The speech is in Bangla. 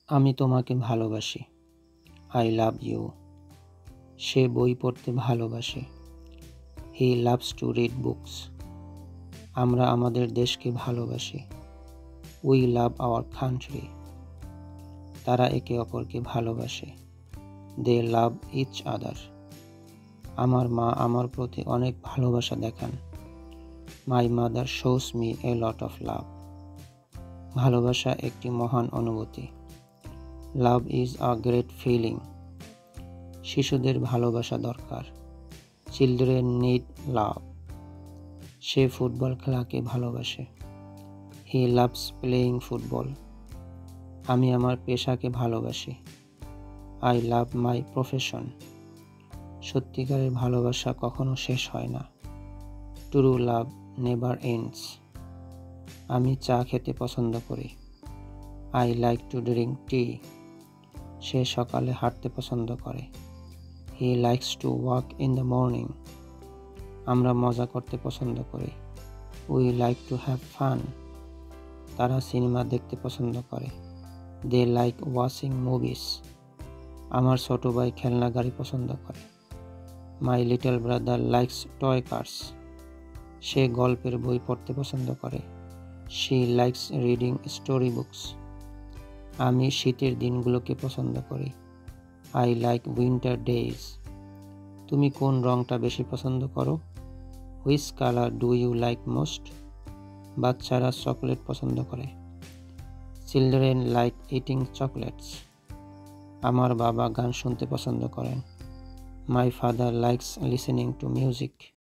আমি তোমাকে ভালোবাসি। I love you. সে বই পড়তে ভালোবাসে। He loves to read books. আমরা আমাদের দেশকে ভালোবাসি। We love our country. তারা একে অপরকে ভালোবাসে। They love each other. আমার মা আমার প্রতি অনেক ভালোবাসা দেখান। My mother shows me a lot of love. ভালোবাসা একটি মহান অনুভূতি। Love is a great feeling. শিশুদের ভালোবাসা দরকার। Children need love. সে ফুটবল খেলাকে ভালোবাসে। He loves playing football. আমি আমার পেশাকে ভালোবাসি। I love my profession. সত্যিকারের ভালোবাসা কখনো শেষ হয় না। True love never ends. আমি চা খেতে পছন্দ করি। I like to drink tea. সে সকালে হাঁটতে পছন্দ করে। He likes to walk in the morning. আমরা মজা করতে পছন্দ করি। We like to have fun. তারা সিনেমা দেখতে পছন্দ করে। They like watching movies. আমার ছোট ভাই খেলনা গাড়ি পছন্দ করে। My little brother likes toy cars. সে গল্পের বই পড়তে পছন্দ করে। She likes reading story books. আমি শীতের দিনগুলোকে পছন্দ করি। I like winter days. তুমি কোন রংটা বেশি পছন্দ করো? Which colour do you like most? বাচ্চারা চকলেট পছন্দ করে। Children like eating chocolates. আমার বাবা গান শুনতে পছন্দ করেন। My father likes listening to music.